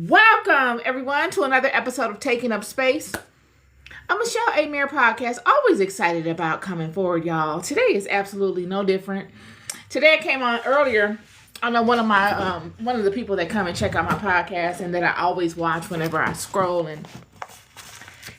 Welcome, everyone, to another episode of Taking Up Space. I'm Michelle A. Mayer Podcast. Always excited about coming forward, y'all. Today is absolutely no different. Today I came on earlier. I know one of the people that come and check out my podcast and that I always watch whenever I scroll and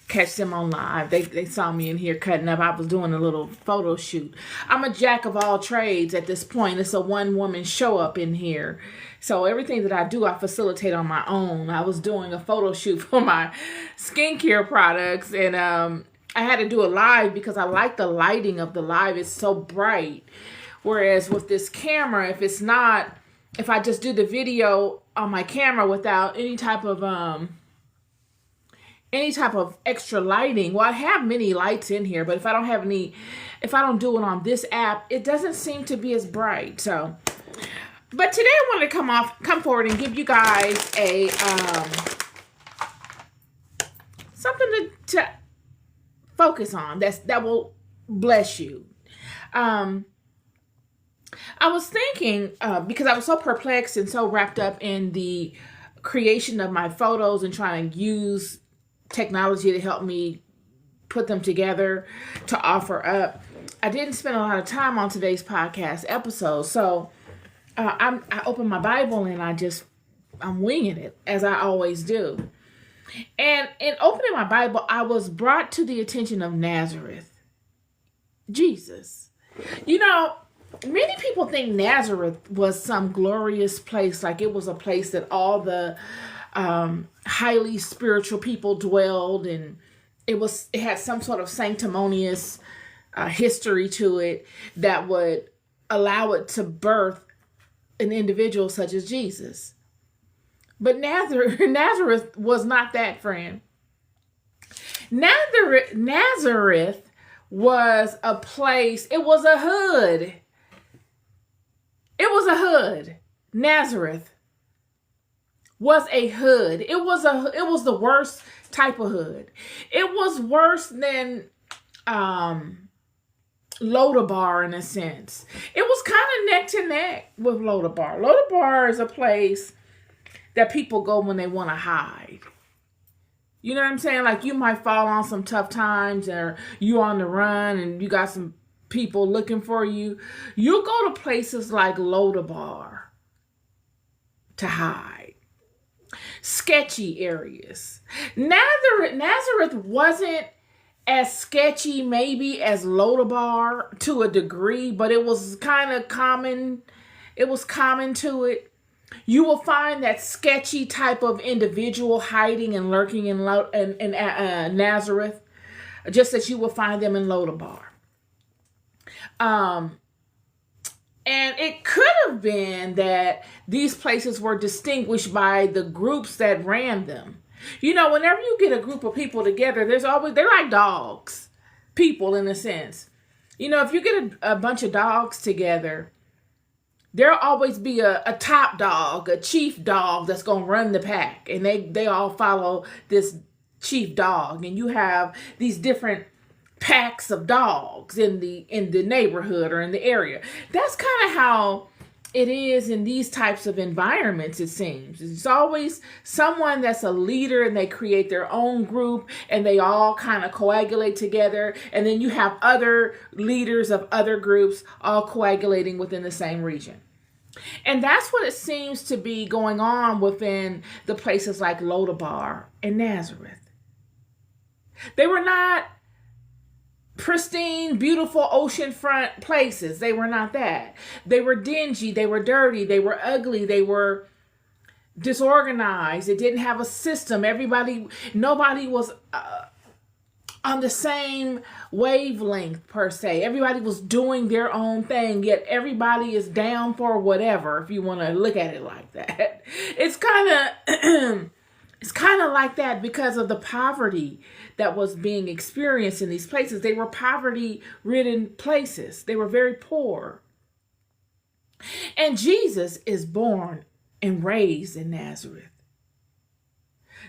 catch them on live. They saw me in here cutting up. I was doing a little photo shoot. I'm a jack of all trades at this point. It's a one-woman show up in here. So everything that I do, I facilitate on my own. I was doing a photo shoot for my skincare products, and I had to do a live because I like the lighting of the live. It's so bright. Whereas with this camera, if I just do the video on my camera without any type of extra lighting. Well, I have many lights in here, but if I don't do it on this app, it doesn't seem to be as bright. So, but today I wanted to come forward and give you guys a something to focus on that will bless you. I was thinking because I was so perplexed and so wrapped up in the creation of my photos and trying to use technology to help me put them together to offer up. I didn't spend a lot of time on today's podcast episode, so I opened my Bible and I'm winging it as I always do. And in opening my Bible, I was brought to the attention of Nazareth, Jesus. You know, many people think Nazareth was some glorious place, like it was a place that all the highly spiritual people dwelled, and it had some sort of sanctimonious history to it that would allow it to birth an individual such as Jesus. But Nazareth was not that, friend. Nazareth was a place. It was a hood. It was a hood. Nazareth was a hood. It was the worst type of hood. It was worse than Lodabar in a sense. It was kind of neck to neck with Lodabar. Lodabar is a place that people go when they want to hide. You know what I'm saying? Like you might fall on some tough times, or you on the run and you got some people looking for you. You'll go to places like Lodabar to hide. Sketchy areas. Nazareth wasn't as sketchy maybe as Lodabar to a degree, but it was kind of common. It was common to it. You will find that sketchy type of individual hiding and lurking in Nazareth, just as you will find them in Lodabar. And it could have been that these places were distinguished by the groups that ran them. You know, whenever you get a group of people together, they're like dogs, people in a sense. You know, if you get a bunch of dogs together, there'll always be a top dog, a chief dog that's going to run the pack. And they all follow this chief dog. And you have these different packs of dogs in the neighborhood or in the area. That's kind of how it is in these types of environments, it seems. It's always someone that's a leader and they create their own group and they all kind of coagulate together. And then you have other leaders of other groups all coagulating within the same region. And that's what it seems to be going on within the places like Lodabar and Nazareth. They were not pristine, beautiful oceanfront places. They were not that. They were dingy. They were dirty. They were ugly. They were disorganized. It didn't have a system. Nobody was on the same wavelength per se. Everybody was doing their own thing, yet everybody is down for whatever, if you want to look at it like that. It's kind of like that because of the poverty that was being experienced in these places. They were poverty-ridden places. They were very poor. And Jesus is born and raised in Nazareth.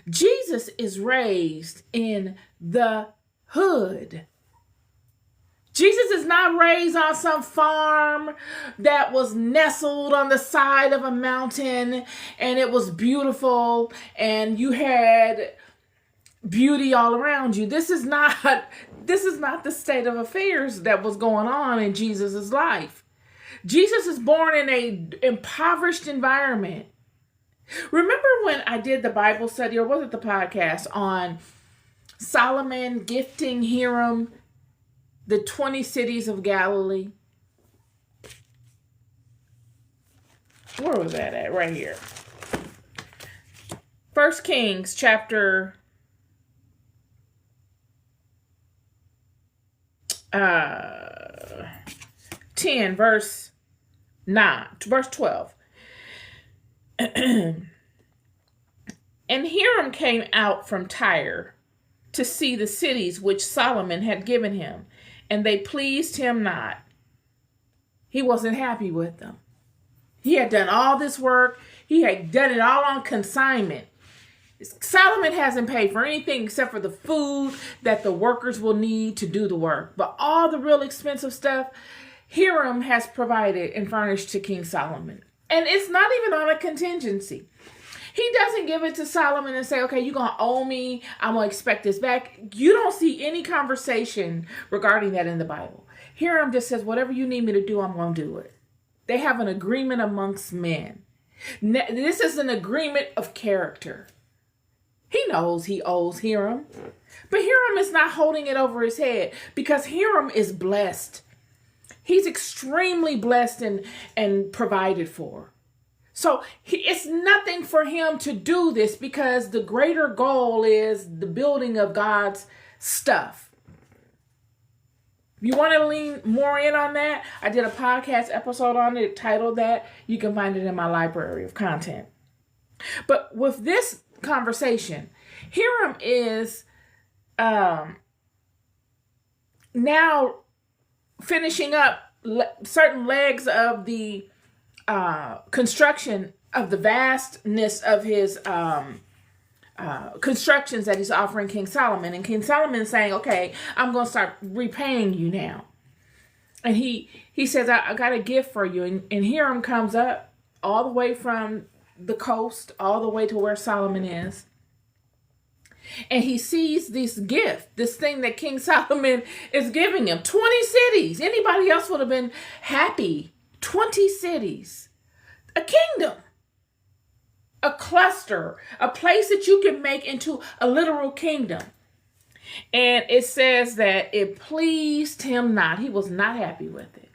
Jesus is raised in the hood. Jesus is not raised on some farm that was nestled on the side of a mountain and it was beautiful and you had beauty all around you. This is not the state of affairs that was going on in Jesus' life. Jesus is born in an impoverished environment. Remember when I did the Bible study, or was it the podcast, on Solomon gifting Hiram the 20 cities of Galilee? Where was that at? Right here. 1 Kings chapter 10, verse 12. And Hiram came out from Tyre to see the cities which Solomon had given him, and they pleased him not. He wasn't happy with them. He had done all this work. He had done it all on consignment. Solomon hasn't paid for anything except for the food that the workers will need to do the work. But all the real expensive stuff, Hiram has provided and furnished to King Solomon. And it's not even on a contingency. He doesn't give it to Solomon and say, okay, you're going to owe me. I'm going to expect this back. You don't see any conversation regarding that in the Bible. Hiram just says, whatever you need me to do, I'm going to do it. They have an agreement amongst men. This is an agreement of character. He knows he owes Hiram. But Hiram is not holding it over his head because Hiram is blessed. He's extremely blessed and provided for. So it's nothing for him to do this because the greater goal is the building of God's stuff. If you want to lean more in on that, I did a podcast episode on it titled that. You can find it in my library of content. But with this conversation, Hiram is now finishing up certain legs of the construction of the vastness of his constructions that he's offering King Solomon. And King Solomon is saying, okay, I'm going to start repaying you now. And he says, I got a gift for you. And Hiram comes up all the way from the coast, all the way to where Solomon is. And he sees this gift, this thing that King Solomon is giving him. 20 cities. Anybody else would have been happy. 20 cities. A kingdom. A cluster. A place that you can make into a literal kingdom. And it says that it pleased him not. He was not happy with it.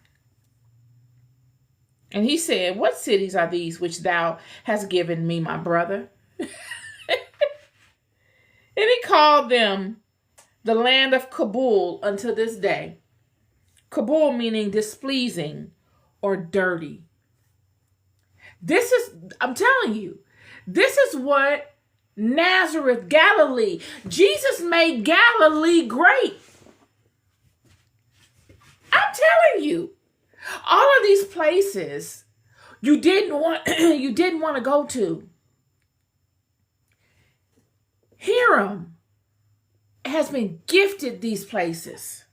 And he said, what cities are these which thou hast given me, my brother? And he called them the land of Kabul unto this day. Kabul meaning displeasing or dirty. I'm telling you, this is what Nazareth, Galilee. Jesus made Galilee great. I'm telling you, all of these places you didn't want to go to. Hiram has been gifted these places.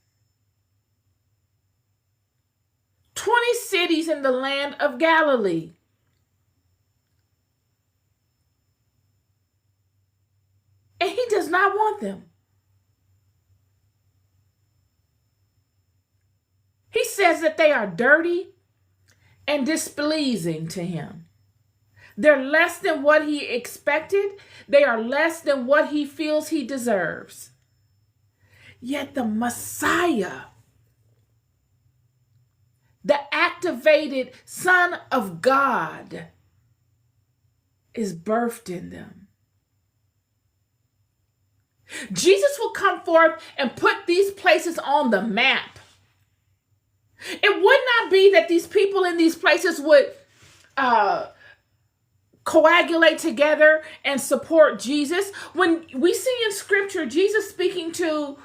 20 cities in the land of Galilee. And he does not want them. He says that they are dirty and displeasing to him. They're less than what he expected. They are less than what he feels he deserves. Yet the Messiah, the activated Son of God, is birthed in them. Jesus will come forth and put these places on the map. It would not be that these people in these places would coagulate together and support Jesus. When we see in scripture, Jesus speaking to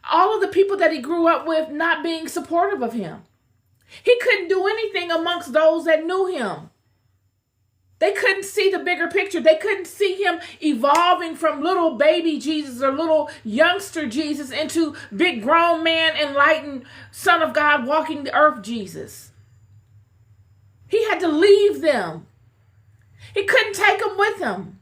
all of the people that he grew up with not being supportive of him. He couldn't do anything amongst those that knew him. They couldn't see the bigger picture. They couldn't see him evolving from little baby Jesus or little youngster Jesus into big grown man, enlightened Son of God walking the earth Jesus. He had to leave them. He couldn't take them with him.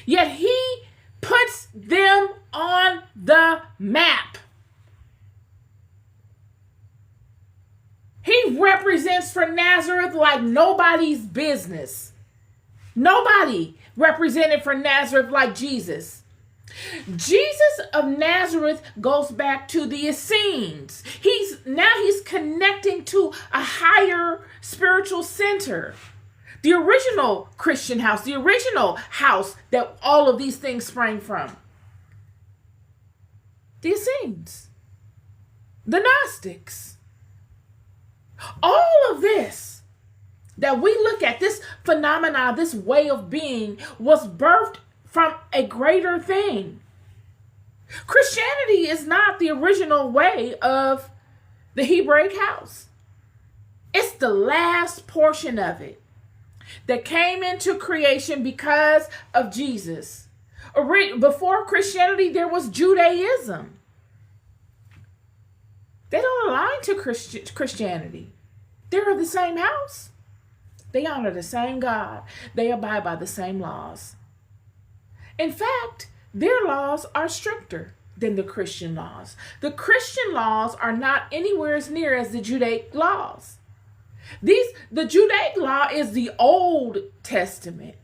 Yet he puts them on the map. He represents for Nazareth like nobody's business. Nobody represented for Nazareth like Jesus. Jesus of Nazareth goes back to the Essenes. He's connecting to a higher spiritual center. The original Christian house, the original house that all of these things sprang from. The Essenes. The Gnostics. All of this that we look at, this phenomena, this way of being, was birthed from a greater thing. Christianity is not the original way of the Hebraic house. It's the last portion of it that came into creation because of Jesus. Before Christianity, there was Judaism. They don't align to Christianity. They're of the same house. They honor the same God. They abide by the same laws. In fact, their laws are stricter than the Christian laws. The Christian laws are not anywhere as near as the Judaic laws. The Judaic law is the Old Testament.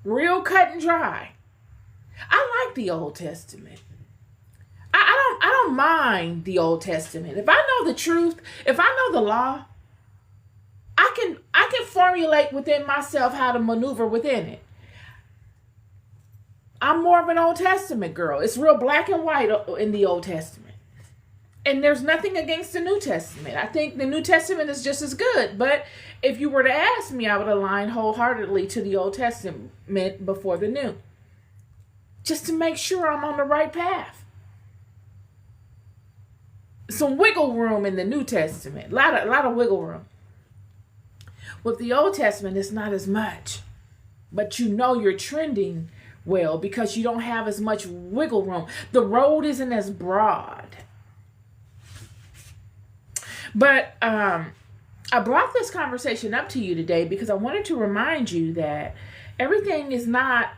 Real cut and dry. I like the Old Testament. I don't mind the Old Testament. If I know the truth, if I know the law, I can formulate within myself how to maneuver within it. I'm more of an Old Testament girl. It's real black and white in the Old Testament. And there's nothing against the New Testament. I think the New Testament is just as good. But if you were to ask me, I would align wholeheartedly to the Old Testament before the New. Just to make sure I'm on the right path. Some wiggle room in the New Testament. A lot of wiggle room. With the Old Testament, it's not as much. But you know you're trending well because you don't have as much wiggle room. The road isn't as broad. But I brought this conversation up to you today because I wanted to remind you that everything is not,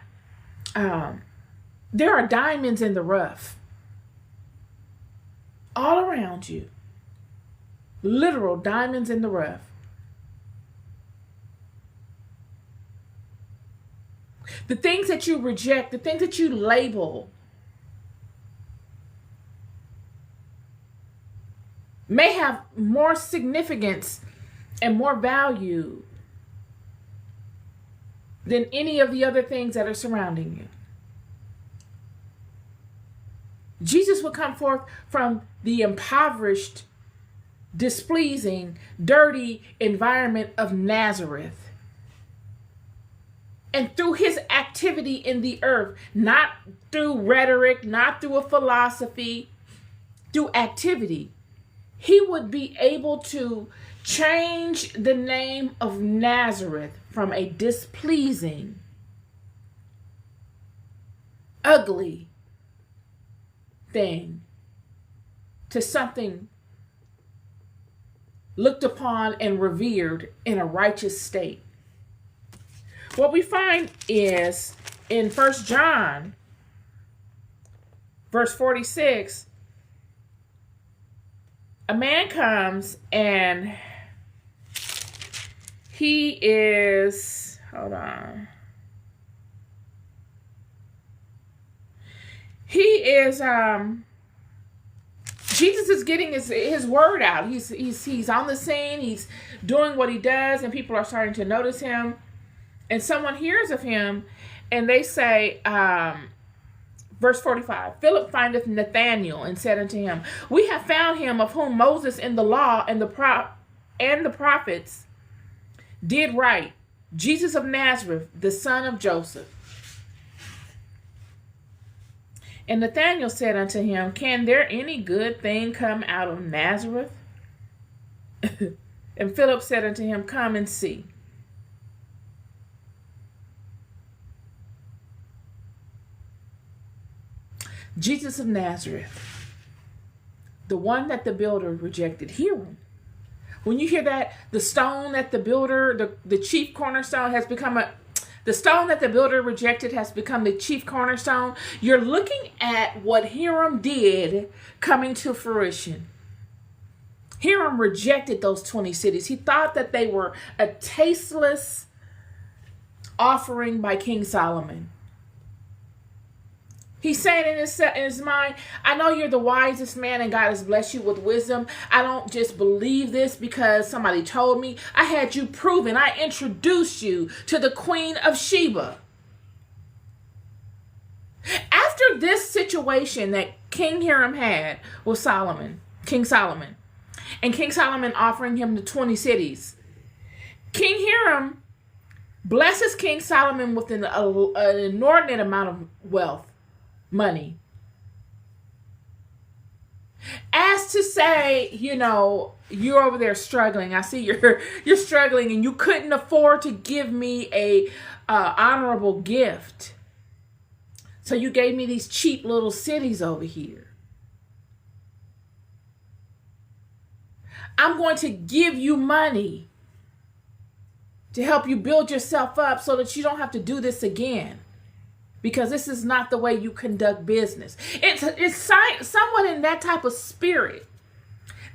there are diamonds in the rough. All around you. Literal diamonds in the rough. The things that you reject, the things that you label, may have more significance and more value than any of the other things that are surrounding you. Jesus would come forth from the impoverished, displeasing, dirty environment of Nazareth. And through his activity in the earth, not through rhetoric, not through a philosophy, through activity, he would be able to change the name of Nazareth from a displeasing, ugly thing to something looked upon and revered in a righteous state. What we find is in 1 John, verse 46, a man comes and he is, Jesus is getting his word out. He's on the scene. He's doing what he does, and people are starting to notice him. And someone hears of him, and they say, verse 45, Philip findeth Nathanael and said unto him, we have found him of whom Moses in the law and the prophets did write, Jesus of Nazareth, the son of Joseph. And Nathanael said unto him, can there any good thing come out of Nazareth? And Philip said unto him, Come and see. Jesus of Nazareth, the one that the builder rejected. Hear him. When you hear that, the stone that the builder, the chief cornerstone the stone that the builder rejected has become the chief cornerstone, you're looking at what Hiram did coming to fruition. Hiram rejected those 20 cities. He thought that they were a tasteless offering by King Solomon. He's saying in his mind, I know you're the wisest man and God has blessed you with wisdom. I don't just believe this because somebody told me. I had you proven. I introduced you to the Queen of Sheba. After this situation that King Hiram had with King Solomon, and King Solomon offering him the 20 cities, King Hiram blesses King Solomon with an inordinate amount of wealth. Money. As to say, you're over there struggling. I see you're struggling and you couldn't afford to give me a honorable gift. So you gave me these cheap little cities over here. I'm going to give you money to help you build yourself up so that you don't have to do this again. Because this is not the way you conduct business. It's somewhat in that type of spirit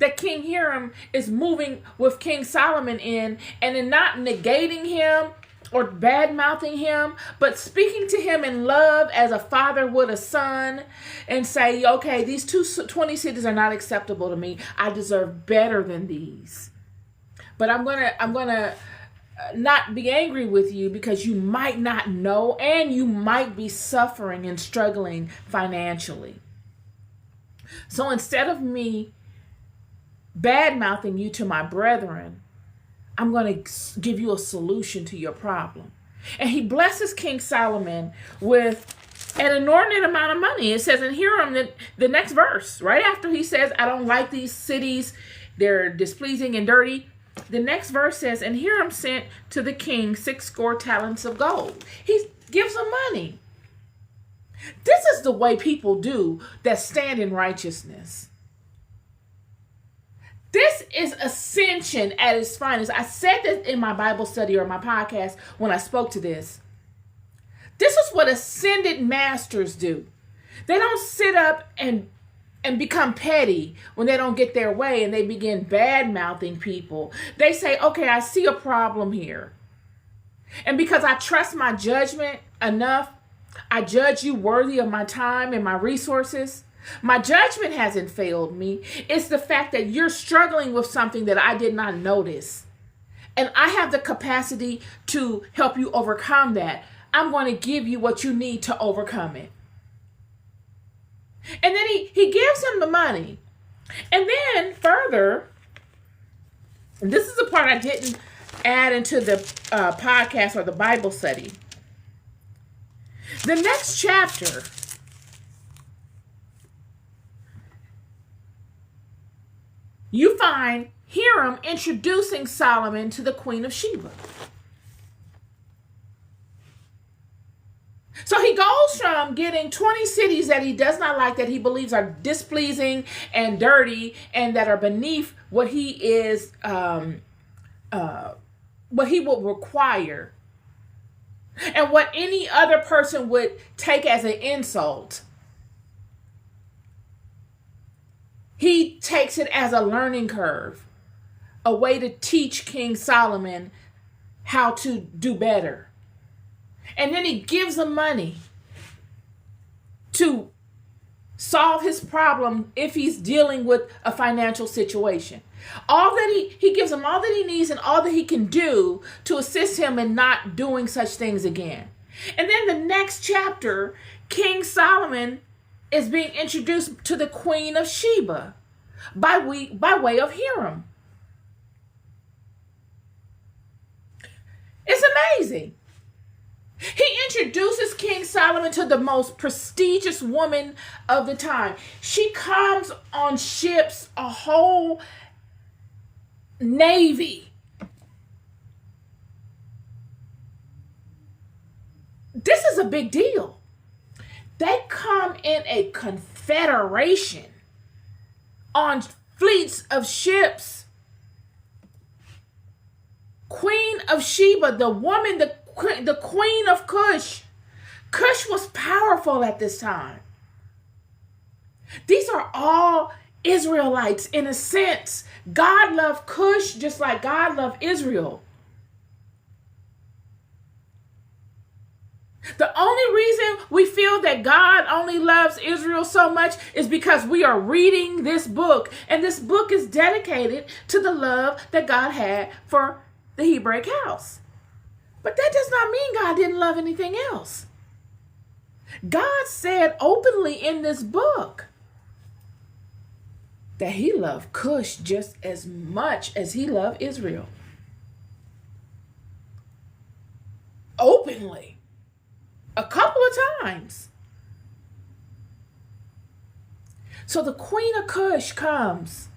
that King Hiram is moving with King Solomon in, and in not negating him or bad-mouthing him, but speaking to him in love as a father would a son, and say, okay, these 20 cities are not acceptable to me. I deserve better than these. But I'm gonna not be angry with you because you might not know and you might be suffering and struggling financially. So instead of me bad-mouthing you to my brethren, I'm going to give you a solution to your problem. And he blesses King Solomon with an inordinate amount of money. It says in Hiram, the next verse, right after he says, I don't like these cities, they're displeasing and dirty. The next verse says, and Hiram sent to the king 60 talents of gold. He gives him money. This is the way people do that stand in righteousness. This is ascension at its finest. I said this in my Bible study or my podcast when I spoke to this. This is what ascended masters do. They don't sit up and become petty when they don't get their way and they begin bad-mouthing people. They say, okay, I see a problem here. And because I trust my judgment enough, I judge you worthy of my time and my resources. My judgment hasn't failed me. It's the fact that you're struggling with something that I did not notice. And I have the capacity to help you overcome that. I'm going to give you what you need to overcome it. And then he gives him the money. And then further, this is the part I didn't add into the podcast or the Bible study. The next chapter, you find Hiram introducing Solomon to the Queen of Sheba. So he goes from getting 20 cities that he does not like, that he believes are displeasing and dirty and that are beneath what he is, what he would require and what any other person would take as an insult. He takes it as a learning curve, a way to teach King Solomon how to do better. And then he gives him money to solve his problem if he's dealing with a financial situation. All that he gives him all that he needs and all that he can do to assist him in not doing such things again. And then the next chapter, King Solomon is being introduced to the Queen of Sheba by way of Hiram. It's amazing. He introduces King Solomon to the most prestigious woman of the time. She comes on ships a whole navy. This is a big deal. They come in a confederation on fleets of ships. Queen of Sheba, the woman, the queen of Cush. Cush was powerful at this time. These are all Israelites in a sense. God loved Cush just like God loved Israel. The only reason we feel that God only loves Israel so much is because we are reading this book. And this book is dedicated to the love that God had for the Hebraic house. But that does not mean God didn't love anything else. God said openly in this book that he loved Cush just as much as he loved Israel. Openly. A couple of times. So the queen of Cush comes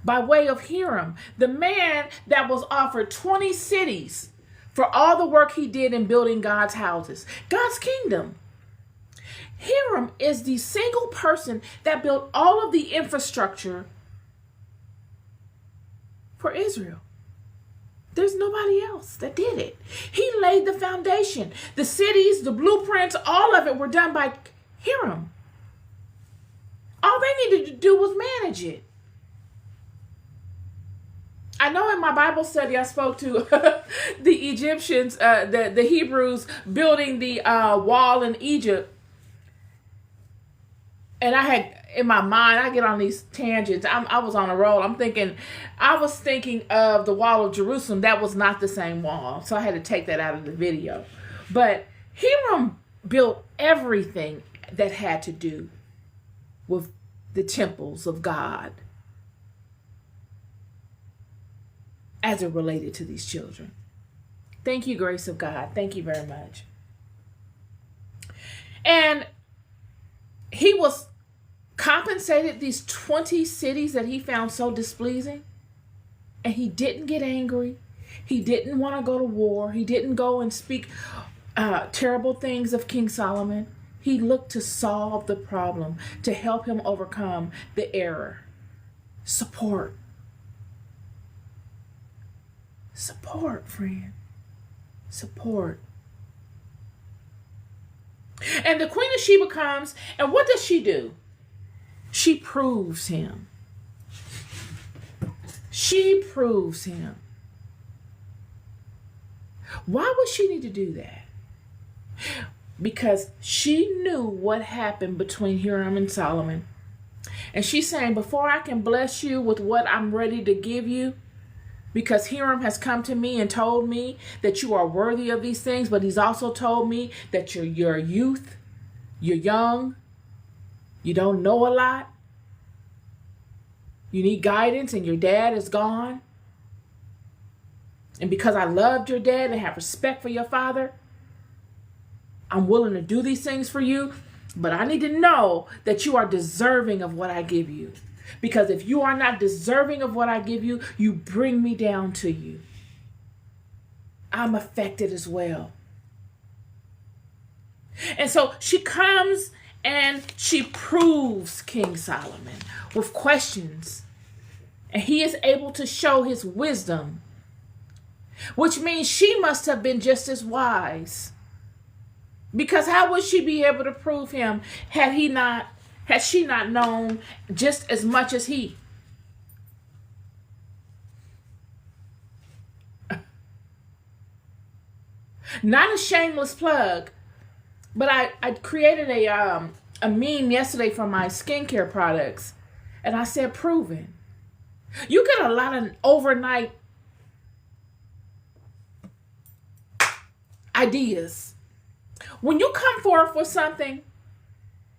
by way of Hiram, the man that was offered 20 cities for all the work he did in building God's houses, God's kingdom. Hiram is the single person that built all of the infrastructure for Israel. There's nobody else that did it. He laid the foundation. The cities, the blueprints, all of it were done by Hiram. All they needed to do was manage it. I know in my Bible study I spoke to the Egyptians, the Hebrews building the wall in Egypt. And I had, in my mind, I get on these tangents. I was on a roll. I was thinking of the wall of Jerusalem. That was not the same wall. So I had to take that out of the video. But Hiram built everything that had to do with the temples of God as it related to these children. Thank you, grace of God. Thank you very much. And he was compensated these 20 cities that he found so displeasing, and he didn't get angry. He didn't want to go to war. He didn't go and speak terrible things of King Solomon. He looked to solve the problem, to help him overcome the error. Support, friend. Support. And the Queen of Sheba comes, and what does she do? She proves him. She proves him. Why would she need to do that? Because she knew what happened between Hiram and Solomon. And she's saying, before I can bless you with what I'm ready to give you, because Hiram has come to me and told me that you are worthy of these things, but he's also told me that you're a youth, you're young, you don't know a lot, you need guidance, and your dad is gone. And because I loved your dad and have respect for your father, I'm willing to do these things for you, but I need to know that you are deserving of what I give you. Because if you are not deserving of what I give you, you bring me down to you. I'm affected as well. And so she comes and she proves King Solomon with questions. And he is able to show his wisdom, which means she must have been just as wise. Because how would she be able to prove him had she not known just as much as he? Not a shameless plug, but I created a meme yesterday for my skincare products, and I said proven. You get a lot of overnight ideas. When you come forth with something,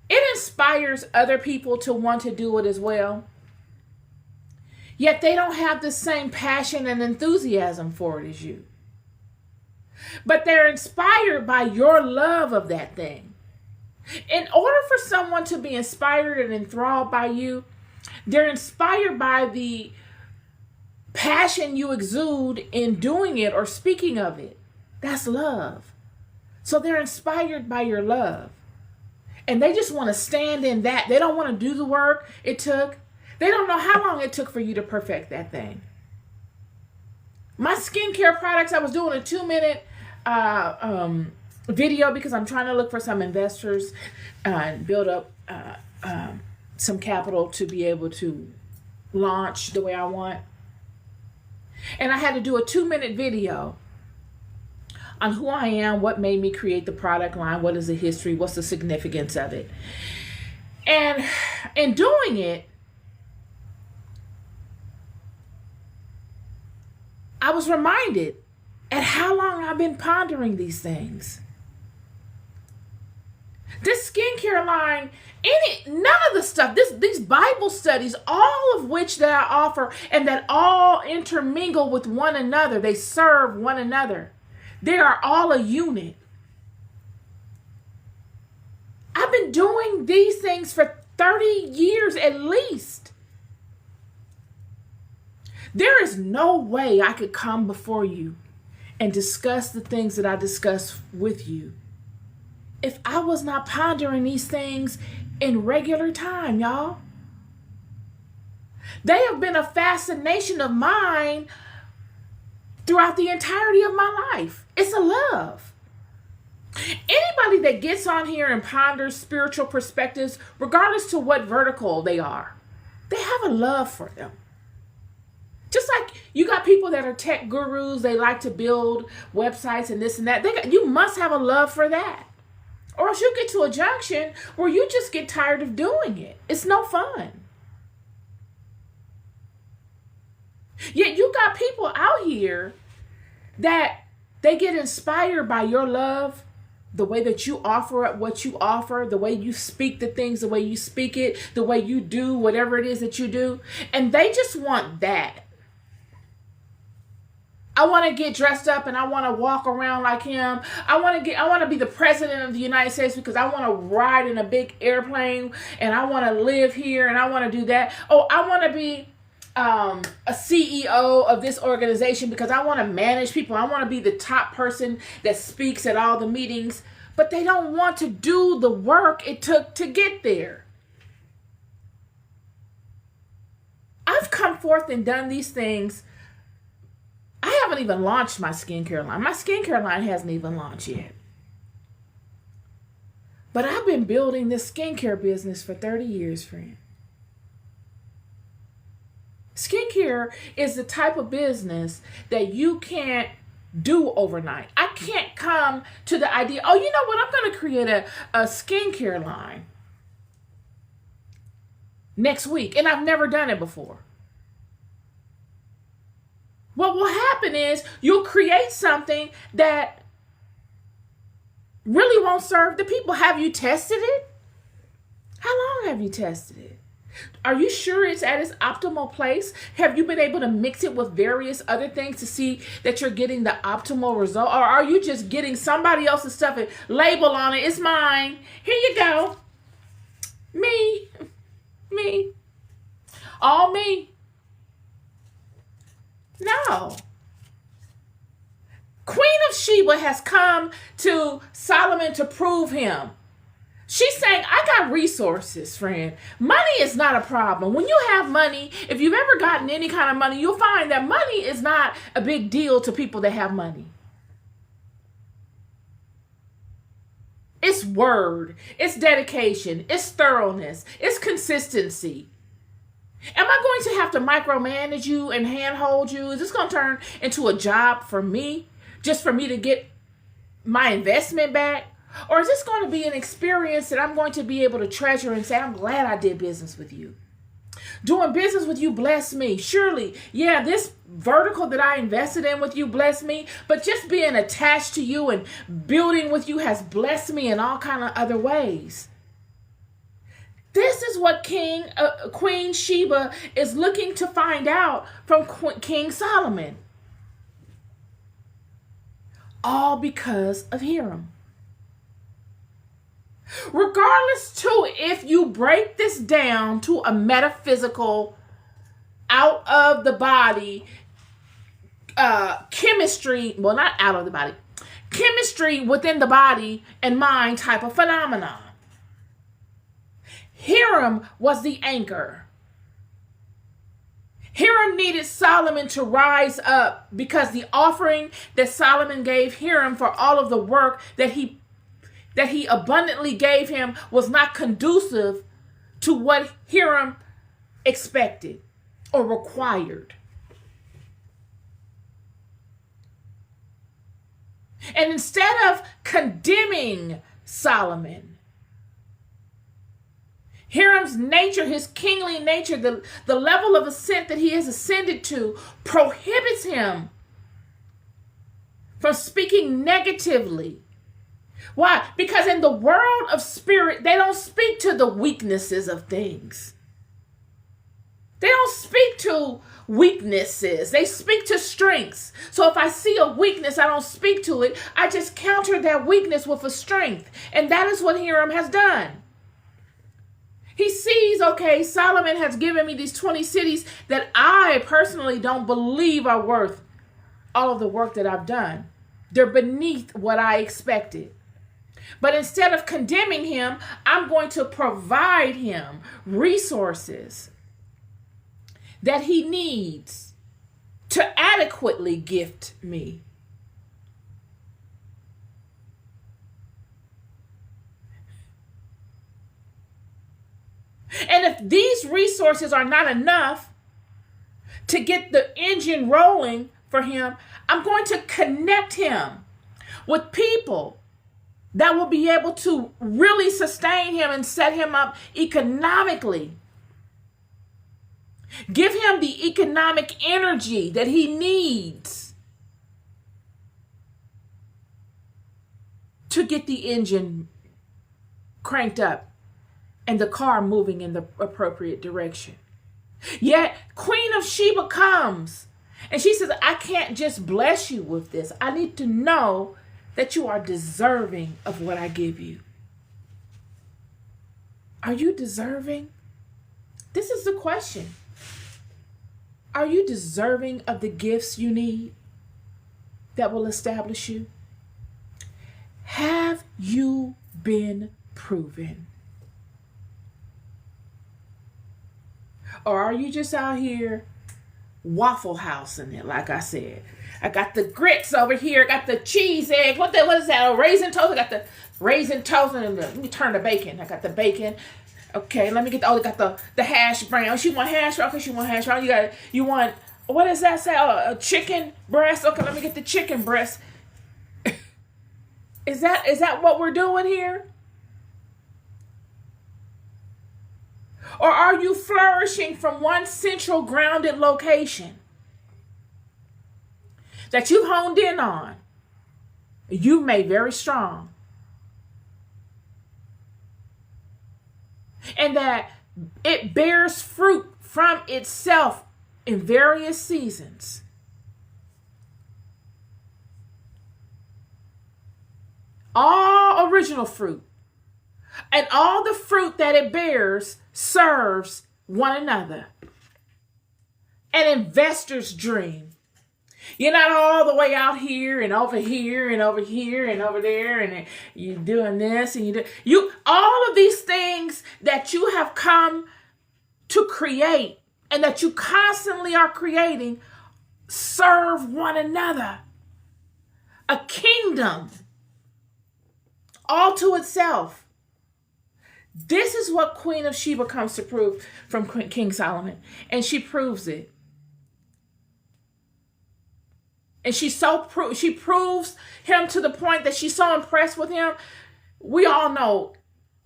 it inspires other people to want to do it as well. Yet they don't have the same passion and enthusiasm for it as you. But they're inspired by your love of that thing. In order for someone to be inspired and enthralled by you, they're inspired by the passion you exude in doing it or speaking of it. That's love. So they're inspired by your love. And they just want to stand in that. They don't want to do the work it took. They don't know how long it took for you to perfect that thing. My skincare products, I was doing a 2-minute video because I'm trying to look for some investors and build up some capital to be able to launch the way I want. And I had to do a 2-minute video on who I am, what made me create the product line, what is the history, what's the significance of it. And in doing it, I was reminded at how long I've been pondering these things. This skincare line, none of the stuff, these Bible studies, all of which that I offer and that all intermingle with one another, they serve one another. They are all a unit. I've been doing these things for 30 years at least. There is no way I could come before you and discuss the things that I discuss with you if I was not pondering these things in regular time, y'all. They have been a fascination of mine throughout the entirety of my life. It's a love. Anybody that gets on here and ponders spiritual perspectives, regardless to what vertical they are, they have a love for them. Just like you got people that are tech gurus, they like to build websites and this and that. You must have a love for that. Or else you get to a junction where you just get tired of doing it. It's no fun. Yet you got people out here that they get inspired by your love, the way that you offer up what you offer, the way you speak the things, the way you speak it, the way you do whatever it is that you do. And they just want that. I want to get dressed up and I want to walk around like him. I want to be the president of the United States because I want to ride in a big airplane and I want to live here and I want to do that. Oh, I want to be a CEO of this organization because I want to manage people. I want to be the top person that speaks at all the meetings, but they don't want to do the work it took to get there. I've come forth and done these things. I haven't even launched my skincare line. My skincare line hasn't even launched yet. But I've been building this skincare business for 30 years, friend. Skincare is the type of business that you can't do overnight. I can't come to the idea, oh, you know what, I'm going to create a skincare line next week. And I've never done it before. What will happen is you'll create something that really won't serve the people. Have you tested it? How long have you tested it? Are you sure it's at its optimal place? Have you been able to mix it with various other things to see that you're getting the optimal result? Or are you just getting somebody else's stuff and label on it? It's mine. Here you go. Me. All me. No. Queen of Sheba has come to Solomon to prove him. She's saying, I got resources, friend. Money is not a problem. When you have money, if you've ever gotten any kind of money, you'll find that money is not a big deal to people that have money. It's word, it's dedication, it's thoroughness, it's consistency. Am I going to have to micromanage you and handhold you? Is this going to turn into a job for me, just for me to get my investment back? Or is this going to be an experience that I'm going to be able to treasure and say, I'm glad I did business with you. Doing business with you blessed me. Surely, yeah, this vertical that I invested in with you blessed me, but just being attached to you and building with you has blessed me in all kind of other ways. This is what Queen Sheba is looking to find out from King Solomon. All because of Hiram. Regardless to if you break this down to a metaphysical, out of the body chemistry, well, not out of the body, chemistry within the body and mind type of phenomenon. Hiram was the anchor. Hiram needed Solomon to rise up because the offering that Solomon gave Hiram for all of the work that he abundantly gave him was not conducive to what Hiram expected or required. And instead of condemning Solomon, Hiram's nature, his kingly nature, the level of ascent that he has ascended to prohibits him from speaking negatively. Why? Because in the world of spirit, they don't speak to the weaknesses of things. They don't speak to weaknesses. They speak to strengths. So if I see a weakness, I don't speak to it. I just counter that weakness with a strength. And that is what Hiram has done. He sees, okay, Solomon has given me these 20 cities that I personally don't believe are worth all of the work that I've done. They're beneath what I expected. But instead of condemning him, I'm going to provide him resources that he needs to adequately gift me. And if these resources are not enough to get the engine rolling for him, I'm going to connect him with people that will be able to really sustain him and set him up economically. Give him the economic energy that he needs to get the engine cranked up and the car moving in the appropriate direction. Yet Queen of Sheba comes and she says, I can't just bless you with this. I need to know that you are deserving of what I give you. Are you deserving? This is the question. Are you deserving of the gifts you need that will establish you? Have you been proven? Or are you just out here Waffle Housing it, like I said? I got the grits over here. I got the cheese egg. What is that? A raisin toast? I got the raisin toast and let me turn the bacon. I got the bacon. Okay, let me get I got the hash brown. She want hash brown. Okay, she want hash brown. You want, what does that say? A chicken breast? Okay, let me get the chicken breast. Is that what we're doing here? Or are you flourishing from one central grounded location that you've honed in on? You've made very strong. And that it bears fruit from itself in various seasons. All original fruit. And all the fruit that it bears serves one another. An investor's dream. You're not all the way out here and over here and over here and over there and you're doing this and all of these things that you have come to create and that you constantly are creating serve one another. A kingdom all to itself. This is what Queen of Sheba comes to prove from King Solomon. And she proves it. And she proves him to the point that she's so impressed with him. We all know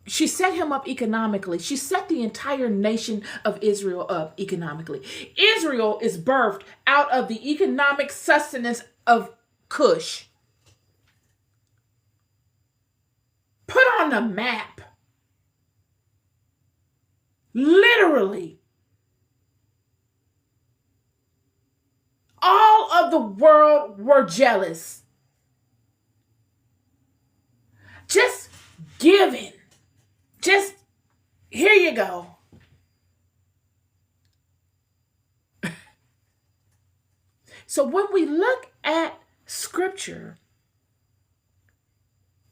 she set him up economically. She set the entire nation of Israel up economically. Israel is birthed out of the economic sustenance of Cush. Put on the map. Literally. All of the world were jealous. Just giving. Just, here you go. So when we look at scripture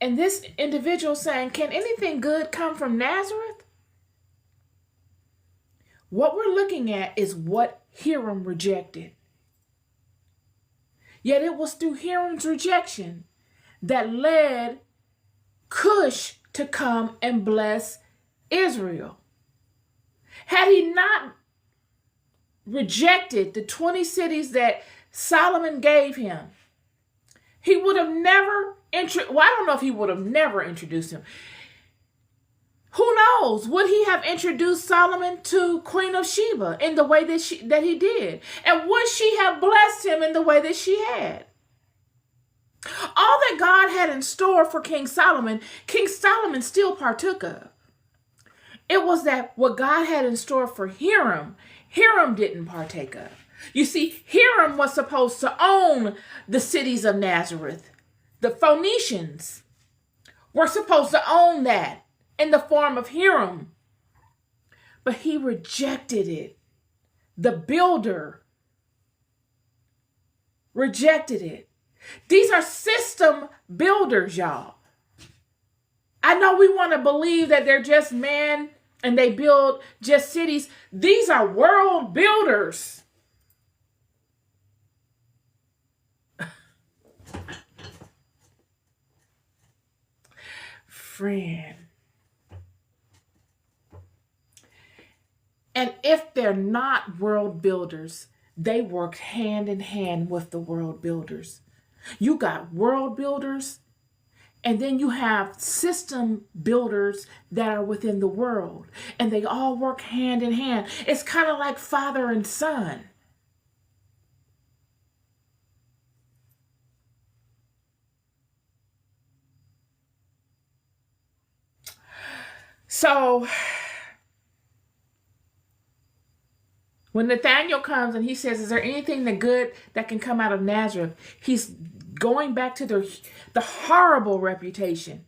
and this individual saying, can anything good come from Nazareth? What we're looking at is what Hiram rejected. Yet it was through Hiram's rejection that led Cush to come and bless Israel. Had he not rejected the 20 cities that Solomon gave him, he would have never, I don't know if he would have never introduced him. Who knows? Would he have introduced Solomon to Queen of Sheba in the way that he did? And would she have blessed him in the way that she had? All that God had in store for King Solomon still partook of. It was that what God had in store for Hiram didn't partake of. You see, Hiram was supposed to own the cities of Nazareth. The Phoenicians were supposed to own that in the form of Hiram. But he rejected it. The builder rejected it. These are system builders, y'all. I know we want to believe that they're just men and they build just cities. These are world builders. Friend. And if they're not world builders, they work hand in hand with the world builders. You got world builders, and then you have system builders that are within the world, and they all work hand in hand. It's kind of like father and son. So when Nathanael comes and he says, is there anything that good that can come out of Nazareth? He's going back to the horrible reputation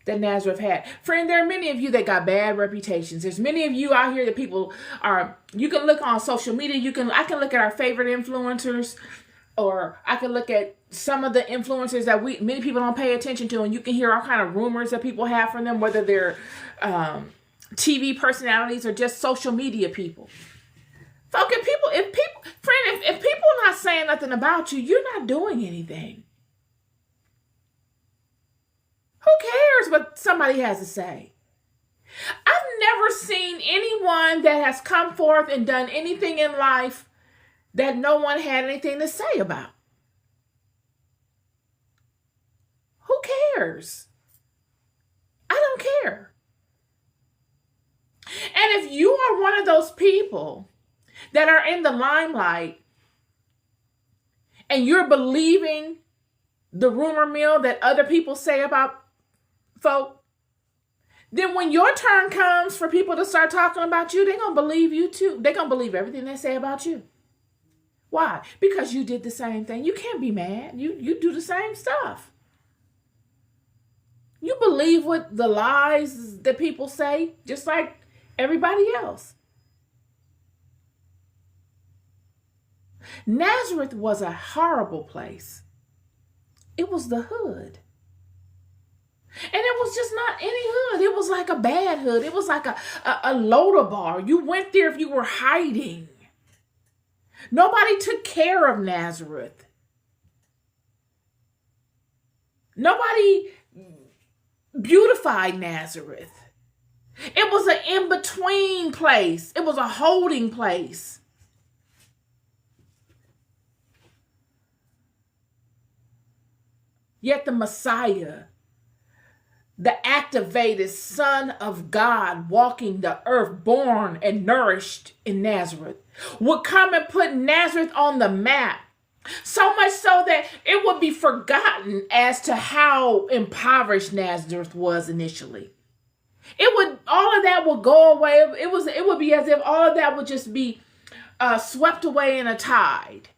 that Nazareth had. Friend, there are many of you that got bad reputations. There's many of you out here that people are, you can look on social media. I can look at our favorite influencers, or I can look at some of the influencers that many people don't pay attention to, and you can hear all kind of rumors that people have from them, whether they're TV personalities or just social media people. Folks, if people are not saying nothing about you, you're not doing anything. Who cares what somebody has to say? I've never seen anyone that has come forth and done anything in life that no one had anything to say about. Who cares? I don't care. And if you are one of those people that are in the limelight and you're believing the rumor mill that other people say about folk, then when your turn comes for people to start talking about you, they're going to believe you too. They're going to believe everything they say about you. Why? Because you did the same thing. You can't be mad. You do the same stuff. You believe what the lies that people say, just like everybody else. Nazareth was a horrible place. It was the hood. And it was just not any hood. It was like a bad hood. It was like a Lodabar. You went there if you were hiding. Nobody took care of Nazareth. Nobody beautified Nazareth. It was an in-between place. It was a holding place. Yet the Messiah, the activated Son of God walking the earth, born and nourished in Nazareth, would come and put Nazareth on the map. So much so that it would be forgotten as to how impoverished Nazareth was initially. All of that would go away. It would be as if all of that would just be swept away in a tide.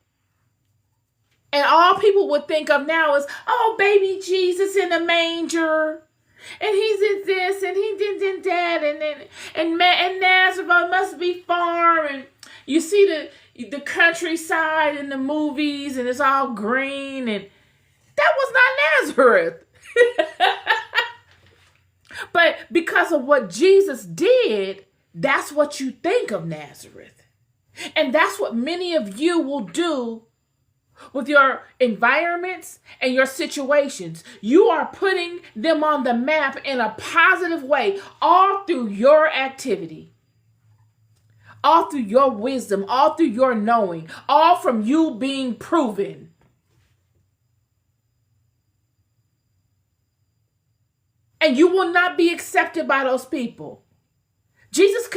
And all people would think of now is, oh, baby Jesus in a manger. And he did this and he did that. And Nazareth must be far. And you see the countryside in the movies and it's all green, and that was not Nazareth. But because of what Jesus did, that's what you think of Nazareth. And that's what many of you will do with your environments and your situations. You are putting them on the map in a positive way, all through your activity, all through your wisdom, all through your knowing, all from you being proven. And you will not be accepted by those people. Jesus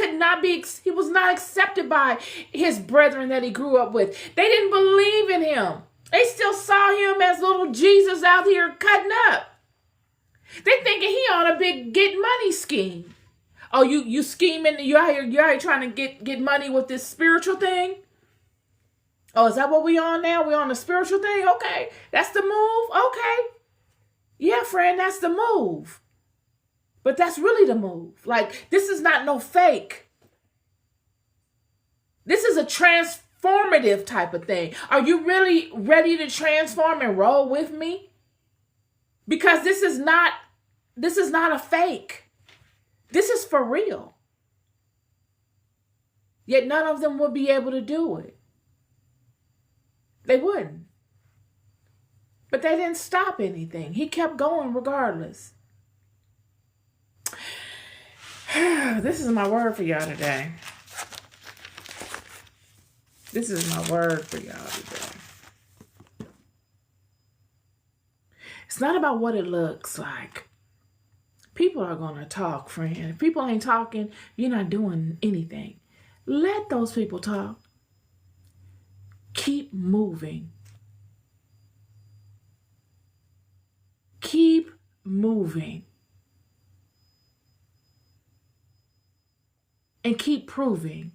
he was not accepted by his brethren that he grew up with. They didn't believe in him. They still saw him as little Jesus out here cutting up. They thinking he on a big get money scheme. Oh, you scheming, you out here trying to get money with this spiritual thing? Oh, is that what we on now? We on the spiritual thing? Okay. That's the move? Okay. Yeah, friend, that's the move. But that's really the move. Like, this is not no fake. This is a transformative type of thing. Are you really ready to transform and roll with me? Because this is not a fake. This is for real. Yet none of them would be able to do it. They wouldn't. But they didn't stop anything. He kept going regardless. This is my word for y'all today. This is my word for y'all today. It's not about what it looks like. People are going to talk, friend. If people ain't talking, you're not doing anything. Let those people talk. Keep moving. Keep moving. And keep proving.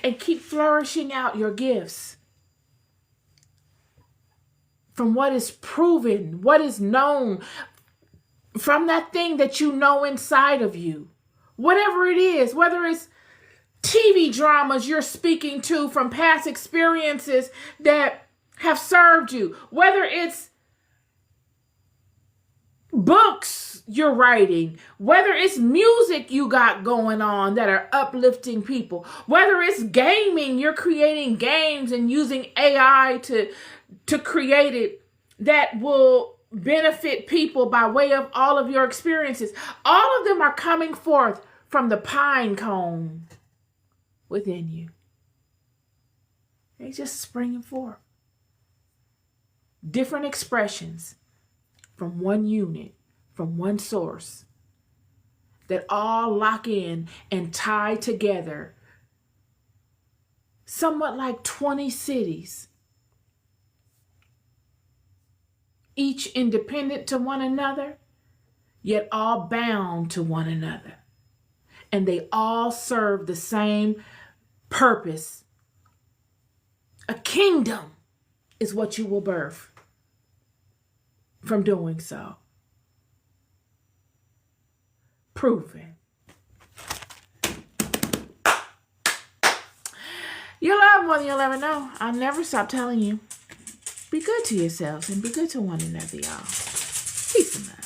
And keep flourishing out your gifts. From what is proven, what is known, from that thing that you know inside of you. Whatever it is, whether it's TV dramas you're speaking to from past experiences that have served you, whether it's books you're writing, whether it's music you got going on that are uplifting people, whether it's gaming, you're creating games and using AI to create it that will benefit people by way of all of your experiences. All of them are coming forth from the pine cone within you. They just springing forth. Different expressions from one unit, from one source, that all lock in and tie together, somewhat like 20 cities, each independent to one another, yet all bound to one another. And they all serve the same purpose. A kingdom is what you will birth from doing so. Proven. You'll love more than you'll ever know. I'll never stop telling you. Be good to yourselves and be good to one another, y'all. Peace and love.